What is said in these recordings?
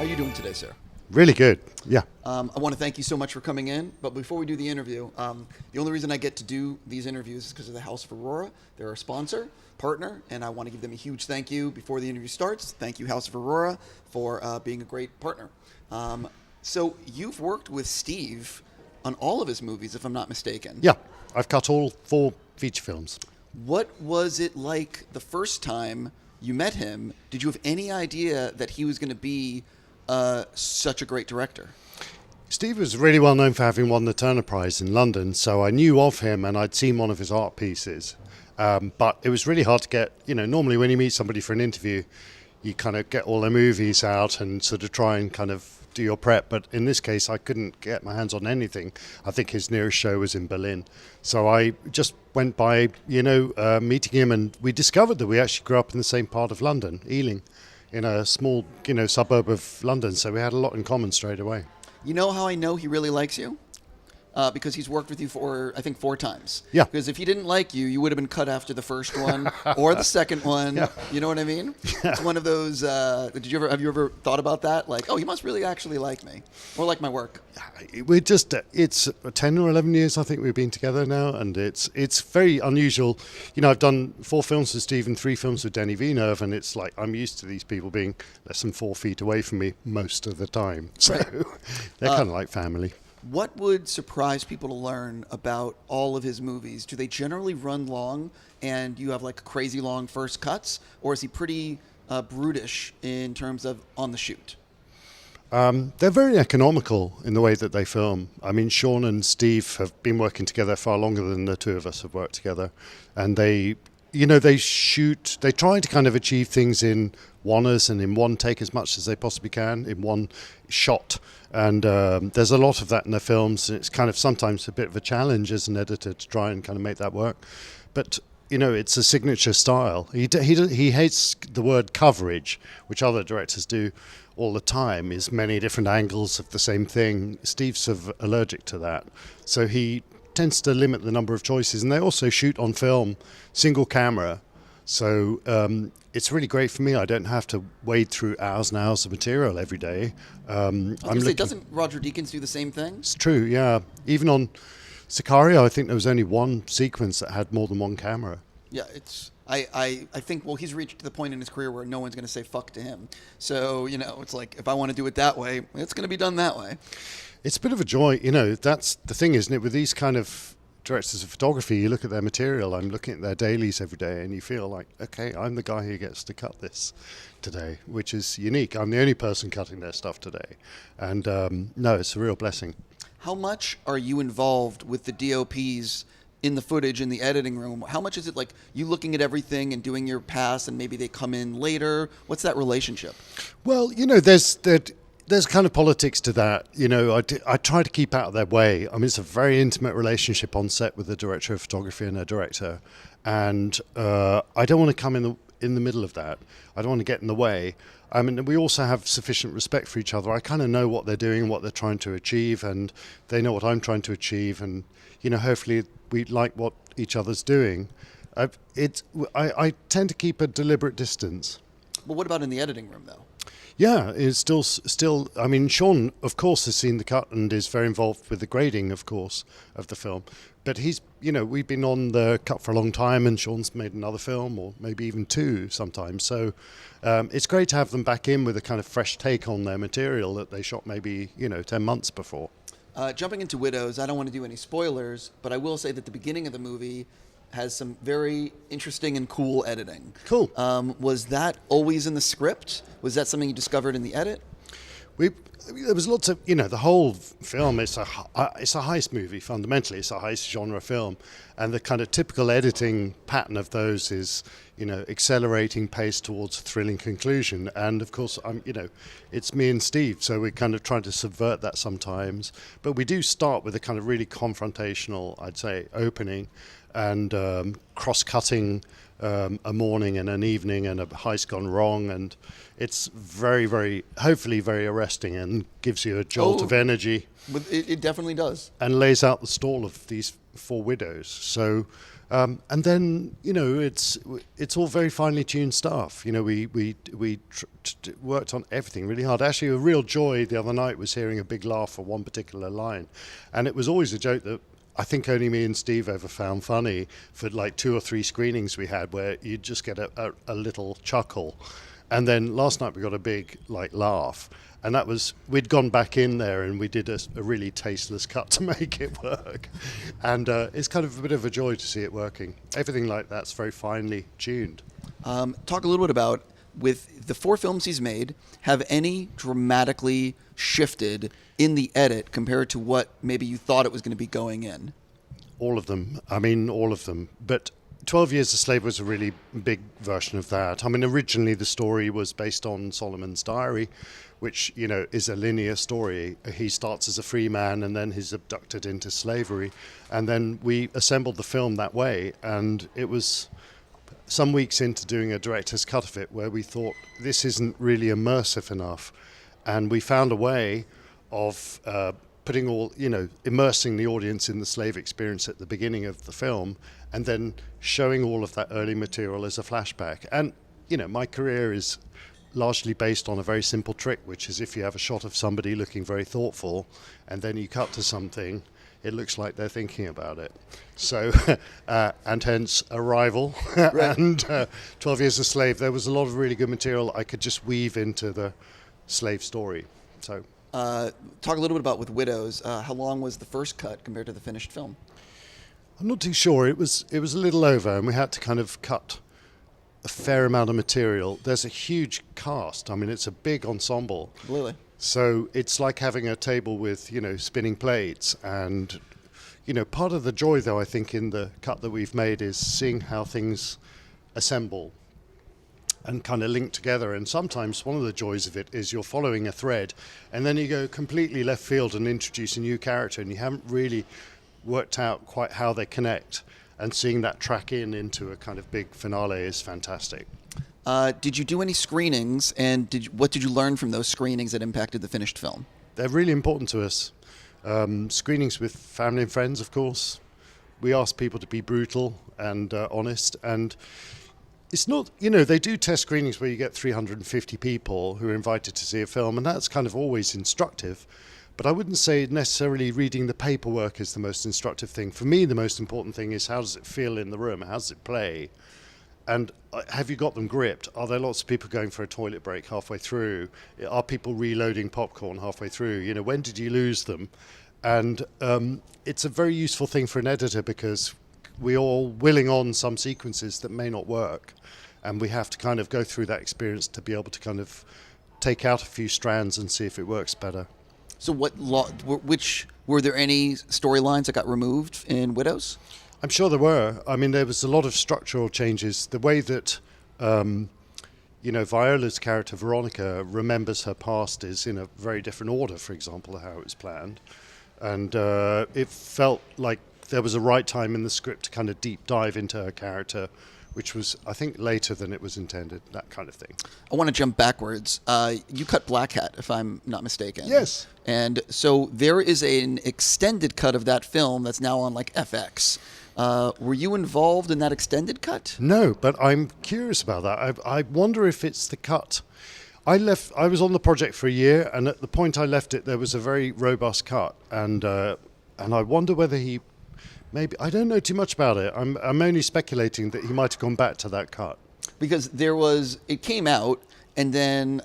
How are you doing today, sir? Really good, yeah. I want to thank you so much for coming in. But before we do the interview, the only reason I get to do these interviews is because of the House of Aurora. They're our sponsor, partner, and I want to give them a huge thank you before the interview starts. Thank you, House of Aurora, for being a great partner. So you've worked with Steve on all of his movies, if I'm not mistaken. Yeah, I've cut all 4 feature films. What was it like the first time you met him? Did you have any idea that he was going to be such a great director? Steve was really well known for having won the Turner Prize in London, so I knew of him and I'd seen one of his art pieces. But it was really hard to get, normally when you meet somebody for an interview, you kind of get all their movies out and sort of try and kind of do your prep. But in this case, I couldn't get my hands on anything. I think his nearest show was in Berlin. So I just went by, meeting him, and we discovered that we actually grew up in the same part of London, Ealing, in a small, suburb of London. So we had a lot in common straight away. You know how I know he really likes you? Because he's worked with you for, I think, 4 times. Yeah. Because if he didn't like you, you would have been cut after the first one or the second one. Yeah. You know what I mean? Yeah. It's one of those. Have you ever thought about that? Like, oh, he must really actually like me or like my work. We're just, it's 10 or 11 years, I think we've been together now, and it's very unusual. I've done 4 films with Steve and 3 films with Denis Villeneuve, and it's like I'm used to these people being less than 4 feet away from me most of the time. So right. They're kind of like family. What would surprise people to learn about all of his movies? Do they generally run long and you have like crazy long first cuts? Or is he pretty brutish in terms of on the shoot? They're very economical in the way that they film. I mean, Sean and Steve have been working together far longer than the 2 of us have worked together. And they try to kind of achieve things in one-ers and in one take as much as they possibly can, in one shot. And there's a lot of that in their films. And it's kind of sometimes a bit of a challenge as an editor to try and kind of make that work. But, it's a signature style. He hates the word coverage, which other directors do all the time, is many different angles of the same thing. Steve's sort of allergic to that. So he tends to limit the number of choices. And they also shoot on film, single camera. So it's really great for me. I don't have to wade through hours and hours of material every day. Doesn't Roger Deakins do the same thing? It's true, yeah. Even on Sicario, I think there was only one sequence that had more than one camera. Yeah, I think, well, he's reached the point in his career where no one's going to say fuck to him. So, it's like, if I want to do it that way, it's going to be done that way. It's a bit of a joy. That's the thing, isn't it? With these kind of directors of photography, you look at their material. I'm looking at their dailies every day, and you feel like, okay, I'm the guy who gets to cut this today, which is unique. I'm the only person cutting their stuff today. And no, it's a real blessing. How much are you involved with the DOPs in the footage, in the editing room? How much is it like you looking at everything and doing your pass, and maybe they come in later? What's that relationship? Well, there's kind of politics to that. I try to keep out of their way. I mean, it's a very intimate relationship on set with the director of photography and a director. And I don't want to come in the middle of that. I don't want to get in the way. I mean, we also have sufficient respect for each other. I kind of know what they're doing, what they're trying to achieve, and they know what I'm trying to achieve. And, hopefully we like what each other's doing. I tend to keep a deliberate distance. Well, what about in the editing room, though? Yeah, it's still. I mean, Sean, of course, has seen the cut and is very involved with the grading, of course, of the film. But he's, we've been on the cut for a long time, and Sean's made another film, or maybe even 2 sometimes. So it's great to have them back in with a kind of fresh take on their material that they shot maybe, 10 months before. Jumping into Widows, I don't want to do any spoilers, but I will say that the beginning of the movie has some very interesting and cool editing. Cool. Was that always in the script? Was that something you discovered in the edit? There was lots of, the whole film, it's a heist movie, fundamentally. It's a heist genre film. And the kind of typical editing pattern of those is, accelerating pace towards a thrilling conclusion. And of course, it's me and Steve, so we're kind of trying to subvert that sometimes. But we do start with a kind of really confrontational, I'd say, opening, and cross-cutting a morning and an evening and a heist gone wrong, and it's very, very, hopefully very arresting and gives you a jolt of energy. It definitely does. And lays out the stall of these for Widows. So, and then it's all very finely tuned stuff. We worked on everything really hard. Actually, a real joy the other night was hearing a big laugh for one particular line, and it was always a joke that I think only me and Steve ever found funny for like 2 or 3 screenings we had, where you'd just get a little chuckle. And then last night we got a big laugh, and that was, we'd gone back in there and we did a really tasteless cut to make it work, and it's kind of a bit of a joy to see it working. Everything like that's very finely tuned. Talk a little bit about, with the 4 films he's made, have any dramatically shifted in the edit compared to what maybe you thought it was going to be going in? All of them. I mean, all of them. But 12 Years a Slave was a really big version of that. I mean, originally the story was based on Solomon's Diary, which, is a linear story. He starts as a free man and then he's abducted into slavery. And then we assembled the film that way. And it was some weeks into doing a director's cut of it where we thought, this isn't really immersive enough. And we found a way of putting immersing the audience in the slave experience at the beginning of the film, and then showing all of that early material as a flashback. And, my career is largely based on a very simple trick, which is if you have a shot of somebody looking very thoughtful, and then you cut to something, it looks like they're thinking about it. So, and hence Arrival Right. and 12 Years a Slave. There was a lot of really good material I could just weave into the slave story. So, talk a little bit about with Widows. How long was the first cut compared to the finished film? I'm not too sure. It was a little over, and we had to kind of cut a fair amount of material. There's a huge cast. I mean, it's a big ensemble. Completely. So it's like having a table with, spinning plates. And, part of the joy, though, I think, in the cut that we've made is seeing how things assemble and kind of link together. And sometimes one of the joys of it is you're following a thread and then you go completely left field and introduce a new character, and you haven't really worked out quite how they connect. And seeing that track into a kind of big finale is fantastic. Did you do any screenings, and what did you learn from those screenings that impacted the finished film? They're really important to us. Screenings with family and friends, of course. We ask people to be brutal and honest. And it's not, they do test screenings where you get 350 people who are invited to see a film, and that's kind of always instructive. But I wouldn't say necessarily reading the paperwork is the most instructive thing. For me, the most important thing is, how does it feel in the room? How does it play? And have you got them gripped? Are there lots of people going for a toilet break halfway through? Are people reloading popcorn halfway through? When did you lose them? And it's a very useful thing for an editor, because we're all willing on some sequences that may not work. And we have to kind of go through that experience to be able to kind of take out a few strands and see if it works better. So were there any storylines that got removed in Widows? I'm sure there were. I mean, there was a lot of structural changes. The way that, Viola's character, Veronica, remembers her past is in a very different order, for example, how it was planned. And it felt like there was a right time in the script to kind of deep dive into her character, which was, I think, later than it was intended, that kind of thing. I want to jump backwards. You cut Black Hat, if I'm not mistaken. Yes. And so there is an extended cut of that film that's now on FX. Were you involved in that extended cut? No, but I'm curious about that. I wonder if it's the cut. I was on the project for a year, and at the point I left it, there was a very robust cut. And I wonder whether maybe, I don't know too much about it. I'm only speculating that he might have gone back to that cut. Because it came out, and then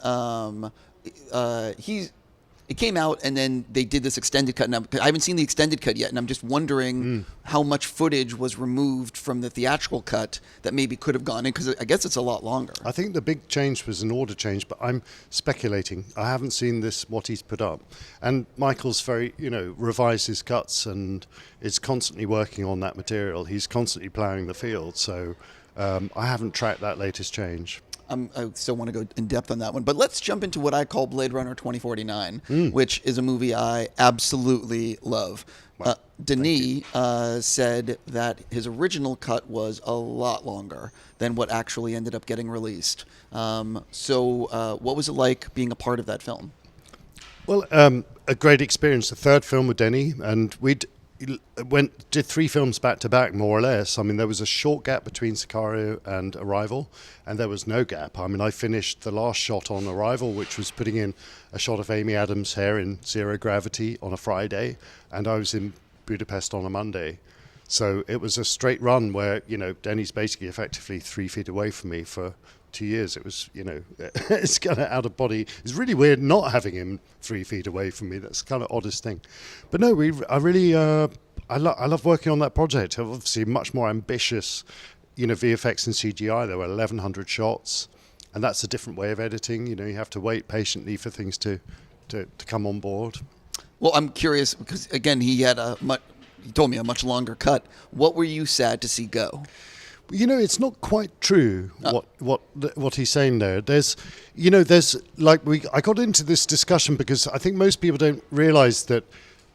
it came out, and then they did this extended cut. Now, I haven't seen the extended cut yet, and I'm just wondering how much footage was removed from the theatrical cut that maybe could have gone in, because I guess it's a lot longer. I think the big change was an order change, but I'm speculating. I haven't seen what he's put up. And Michael's very, revised his cuts and is constantly working on that material. He's constantly ploughing the field, so I haven't tracked that latest change. I still want to go in depth on that one. But let's jump into what I call Blade Runner 2049, which is a movie I absolutely love. Wow. Denis said that his original cut was a lot longer than what actually ended up getting released. So what was it like being a part of that film? Well, a great experience. The third film with Denis, and did 3 films back to back, more or less. I mean, there was a short gap between Sicario and Arrival, and there was no gap. I mean, I finished the last shot on Arrival, which was putting in a shot of Amy Adams' hair in Zero Gravity on a Friday, and I was in Budapest on a Monday. So it was a straight run where, Denny's basically effectively 3 feet away from me for 2 years. It was, it's kind of out of body. It's really weird not having him 3 feet away from me. That's kind of oddest thing. But no, I love working on that project. Obviously, much more ambitious, VFX and CGI. There were 1,100 shots, and that's a different way of editing. You have to wait patiently for things to come on board. Well, I'm curious because again, he told me a much longer cut. What were you sad to see go? It's not quite true what he's saying there. I got into this discussion because I think most people don't realize that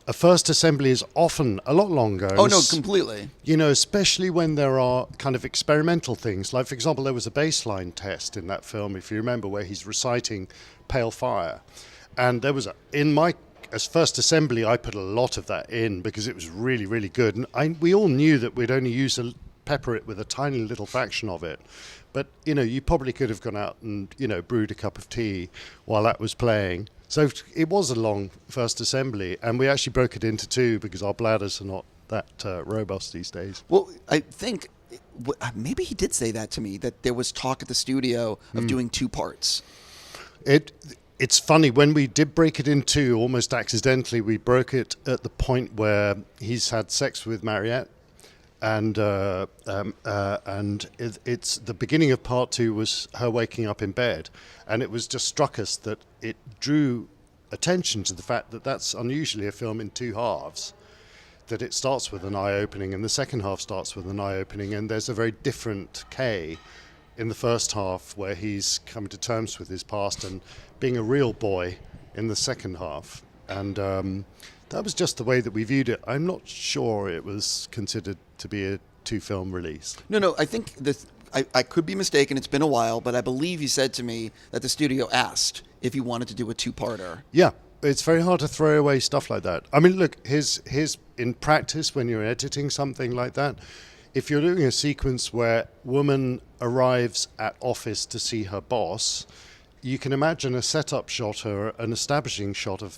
a first assembly is often a lot longer. Oh, no, completely. Especially when there are kind of experimental things. Like, for example, there was a baseline test in that film, if you remember, where he's reciting Pale Fire. And there was as first assembly, I put a lot of that in because it was really, really good. And we all knew that we'd only pepper it with a tiny little fraction of it. But, you probably could have gone out and, brewed a cup of tea while that was playing. So it was a long first assembly, and we actually broke it into 2 because our bladders are not that robust these days. Well, I think maybe he did say that to me, that there was talk at the studio of doing 2 parts. It's funny, when we did break it in 2, almost accidentally, we broke it at the point where he's had sex with Mariette. And it's the beginning of part 2 was her waking up in bed, and it was just struck us that it drew attention to the fact that that's unusually a film in 2 halves, that it starts with an eye opening and the second half starts with an eye opening, and there's a very different Kay in the first half where he's come to terms with his past and being a real boy in the second half. And that was just the way that we viewed it. I'm not sure it was considered to be a 2-film release. No, I think I could be mistaken. It's been a while, but I believe he said to me that the studio asked if he wanted to do a 2-parter. Yeah, it's very hard to throw away stuff like that. I mean, look, his in practice, when you're editing something like that, if you're doing a sequence where woman arrives at office to see her boss, you can imagine a setup shot or an establishing shot of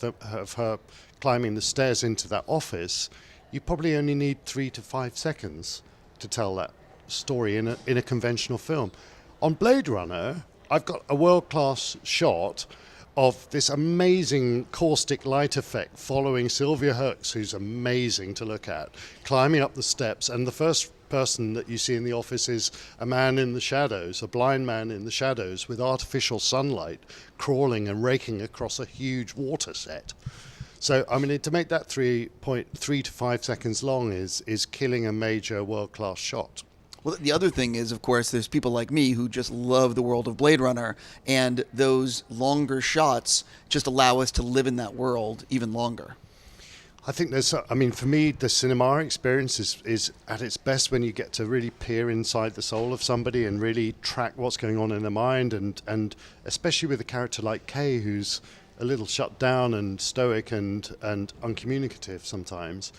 her climbing the stairs into that office. You probably only need 3 to 5 seconds to tell that story in a conventional film. On Blade Runner, I've got a world-class shot of this amazing caustic light effect following Sylvia Hoeks, who's amazing to look at, climbing up the steps, and the first person that you see in the office is a man in the shadows, a blind man in the shadows with artificial sunlight crawling and raking across a huge water set. So, I mean, to make that 3 to 5 seconds long is killing a major world-class shot. Well, the other thing is, of course, there's people like me who just love the world of Blade Runner, and those longer shots just allow us to live in that world even longer. I think for me, the cinema experience is at its best when you get to really peer inside the soul of somebody and really track what's going on in their mind, and especially with a character like Kay, who's a little shut down and stoic and uncommunicative sometimes.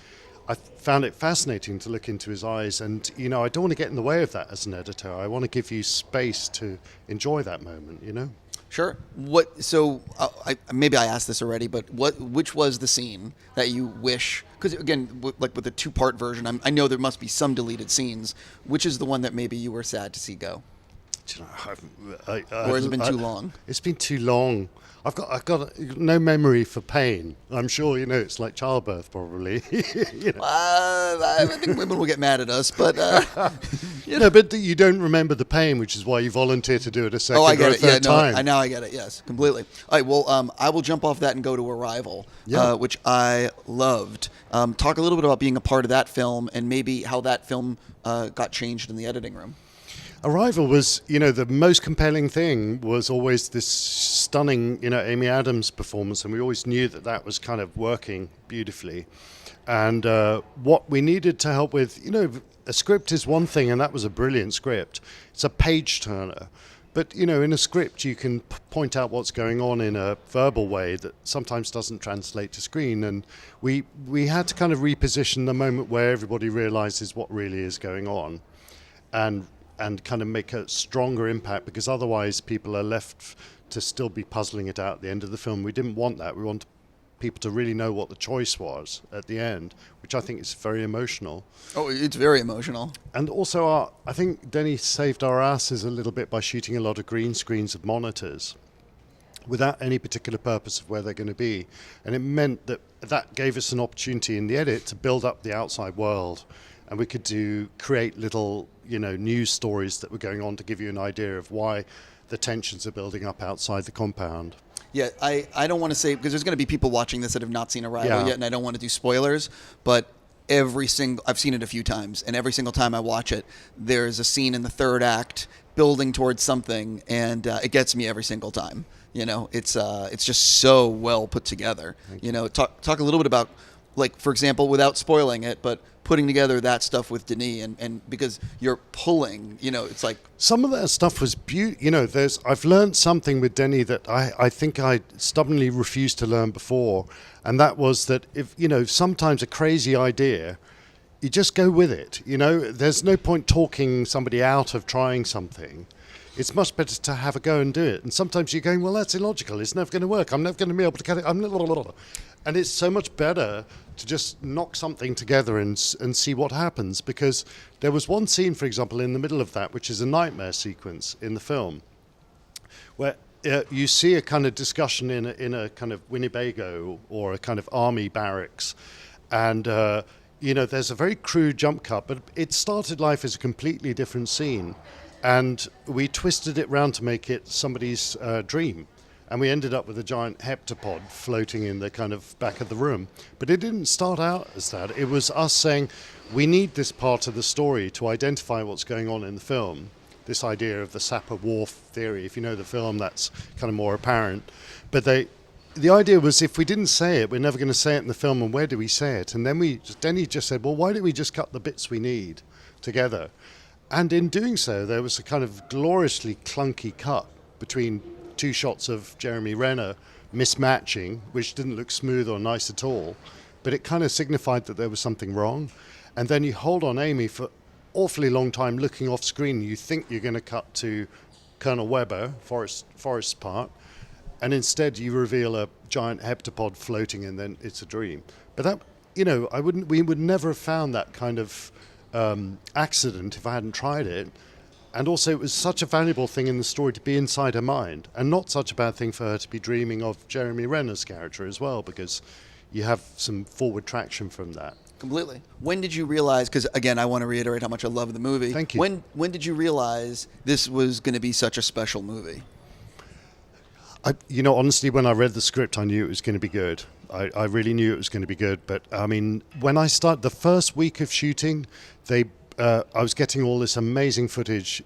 I found it fascinating to look into his eyes, and I don't want to get in the way of that as an editor. I want to give you space to enjoy that moment. Sure. Maybe I asked this already, but which was the scene that you wish? Because again, like with the 2-part version, I know there must be some deleted scenes. Which is the one that maybe you were sad to see go? Or has it been too long? It's been too long. I've got no memory for pain. I'm sure it's like childbirth, probably. I think women will get mad at us, but No, but you don't remember the pain, which is why you volunteer to do it a second I get or a it. third time. Now I get it. Yes, completely. All right. Well, I will jump off that and go to Arrival, which I loved. Talk a little bit about being a part of that film and maybe how that film got changed in the editing room. Arrival was, the most compelling thing was always this stunning, Amy Adams performance, and we always knew that was kind of working beautifully. And what we needed to help with, a script is one thing, and that was a brilliant script. It's a page turner. But, in a script, you can point out what's going on in a verbal way that sometimes doesn't translate to screen. And we had to kind of reposition the moment where everybody realizes what really is going on and kind of make a stronger impact, because otherwise people are left to still be puzzling it out at the end of the film. We didn't want that. We wanted people to really know what the choice was at the end, which I think is very emotional. Oh, it's very emotional. And also, I think Denny saved our asses a little bit by shooting a lot of green screens of monitors without any particular purpose of where they're going to be. And it meant that gave us an opportunity in the edit to build up the outside world. And we could create little, news stories that were going on to give you an idea of why the tensions are building up outside the compound. Yeah, I don't want to say, because there's going to be people watching this that have not seen Arrival yet, and I don't want to do spoilers, but I've seen it a few times, and every single time I watch it, there's a scene in the third act building towards something, and it gets me every single time. It's just so well put together. Talk a little bit about, like, for example, without spoiling it, but putting together that stuff with Denis, and because you're pulling, it's like... Some of that stuff was beautiful. I've learned something with Denny that I think I stubbornly refused to learn before, and that was that if, sometimes a crazy idea, you just go with it. There's no point talking somebody out of trying something. It's much better to have a go and do it. And sometimes you're going, well, that's illogical. It's never going to work. I'm never going to be able to cut it. And it's so much better to just knock something together and see what happens. Because there was one scene, for example, in the middle of that, which is a nightmare sequence in the film, where you see a kind of discussion in a kind of Winnebago or a kind of army barracks. And, there's a very crude jump cut, but it started life as a completely different scene. And we twisted it round to make it somebody's dream. And we ended up with a giant heptapod floating in the kind of back of the room. But it didn't start out as that. It was us saying, we need this part of the story to identify what's going on in the film. This idea of the Sapper-Whorf theory. If you know the film, that's kind of more apparent. But the idea was, if we didn't say it, we're never going to say it in the film, and where do we say it? And then Denny just said, well, why don't we just cut the bits we need together? And in doing so, there was a kind of gloriously clunky cut between two shots of Jeremy Renner mismatching, which didn't look smooth or nice at all, but it kind of signified that there was something wrong. And then you hold on Amy for an awfully long time looking off screen. You think you're going to cut to Colonel Webber, Forrest's part, and instead you reveal a giant heptapod floating, and then it's a dream. But that, we would never have found that kind of accident if I hadn't tried it. And also, it was such a valuable thing in the story to be inside her mind, and not such a bad thing for her to be dreaming of Jeremy Renner's character as well, because you have some forward traction from that. Completely. When did you realize, because again, I want to reiterate how much I love the movie. Thank you. When did you realize this was going to be such a special movie? Honestly, when I read the script, I knew it was going to be good. I really knew it was going to be good. But, when I started the first week of shooting, I was getting all this amazing footage.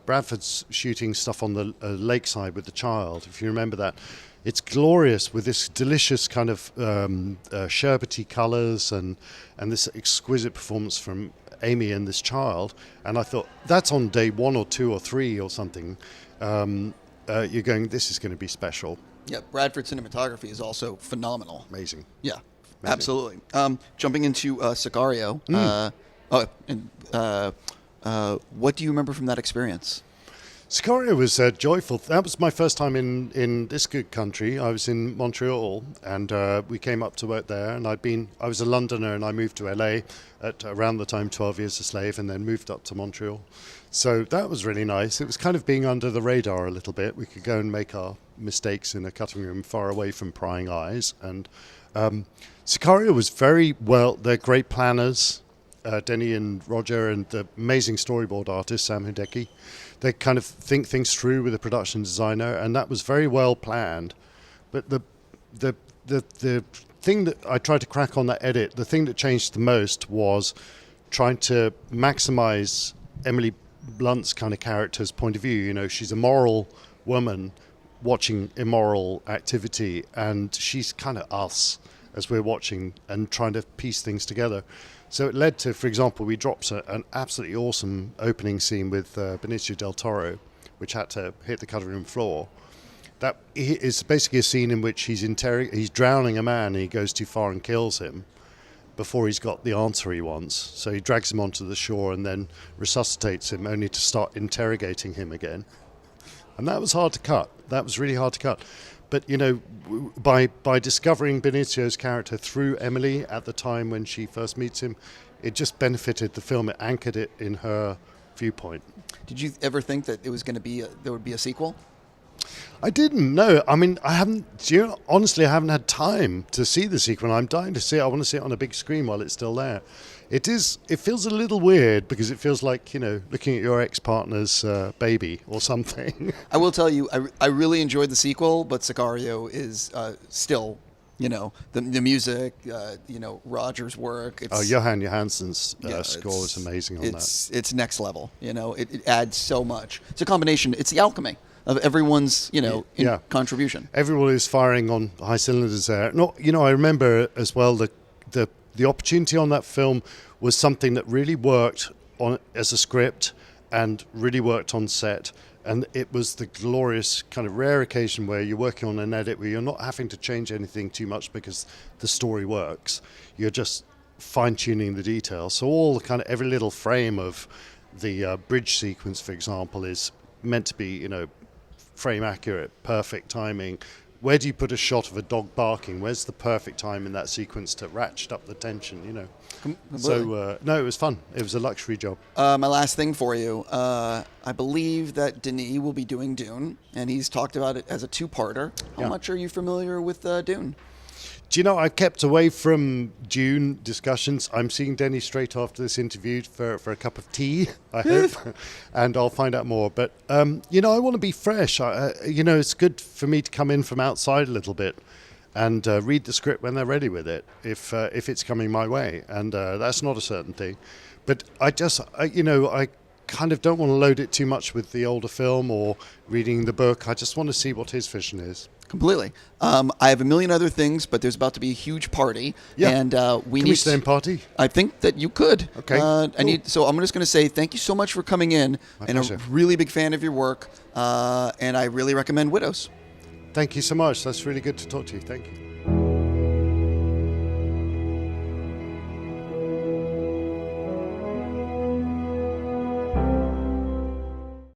Bradford's shooting stuff on the lakeside with the child, if you remember that. It's glorious with this delicious kind of sherbety colours and this exquisite performance from Amy and this child. And I thought, that's on day 1 or 2 or 3 or something. You're going, this is going to be special. Yeah, Bradford's cinematography is also phenomenal. Amazing. Yeah, amazing. Absolutely. Jumping into Sicario. What do you remember from that experience? Sicario was joyful. That was my first time in this good country. I was in Montreal, and we came up to work there. And I was a Londoner, and I moved to LA at around the time 12 Years a Slave, and then moved up to Montreal. So that was really nice. It was kind of being under the radar a little bit. We could go and make our mistakes in a cutting room far away from prying eyes. And Sicario was very well. They're great planners. Denny and Roger, and the amazing storyboard artist Sam Hideki. They kind of think things through with the production designer, and that was very well planned. But the thing that I tried to crack on that edit, the thing that changed the most was trying to maximize Emily Blunt's kind of character's point of view. She's a moral woman watching immoral activity, and she's kind of us as we're watching and trying to piece things together. So it led to, for example, we dropped an absolutely awesome opening scene with Benicio del Toro, which had to hit the cutting room floor. That is basically a scene in which he's drowning a man and he goes too far and kills him before he's got the answer he wants. So he drags him onto the shore and then resuscitates him, only to start interrogating him again. And that was hard to cut. That was really hard to cut. But, by discovering Benicio's character through Emily at the time when she first meets him, it just benefited the film. It anchored it in her viewpoint. Did you ever think that it was going to be there would be a sequel? I didn't know. I mean, honestly, I haven't had time to see the sequel. I'm dying to see it. I want to see it on a big screen while it's still there. It feels a little weird because it feels like, looking at your ex-partner's baby or something. I will tell you, I really enjoyed the sequel, but Sicario is still, the music, Roger's work. Johan Johansson's score was amazing on that. It's next level. It adds so much. It's a combination. It's the alchemy of everyone's, contribution. Everyone is firing on high cylinders there. No, I remember as well the opportunity on that film was something that really worked on as a script and really worked on set. And it was the glorious kind of rare occasion where you're working on an edit where you're not having to change anything too much because the story works. You're just fine-tuning the details. So all the kind of every little frame of the bridge sequence, for example, is meant to be, frame accurate, perfect timing. Where do you put a shot of a dog barking? Where's the perfect time in that sequence to ratchet up the tension, So, no, it was fun. It was a luxury job. My last thing for you. I believe that Denis will be doing Dune, and he's talked about it as a two-parter. How much are you familiar with Dune? Do you know, I kept away from Dune discussions. I'm seeing Denny straight after this interview for a cup of tea, I hope, and I'll find out more. But, I want to be fresh. It's good for me to come in from outside a little bit and read the script when they're ready with it, if it's coming my way. And that's not a certainty. But I kind of don't want to load it too much with the older film or reading the book. I just want to see what his vision is. Completely. I have a million other things, but there's about to be a huge party. Yeah. And Can we stay and party? I think that you could. Okay. Cool. So I'm just going to say thank you so much for coming in. My and pleasure. a really big fan of your work. And I really recommend Widows. Thank you so much. That's really good to talk to you. Thank you.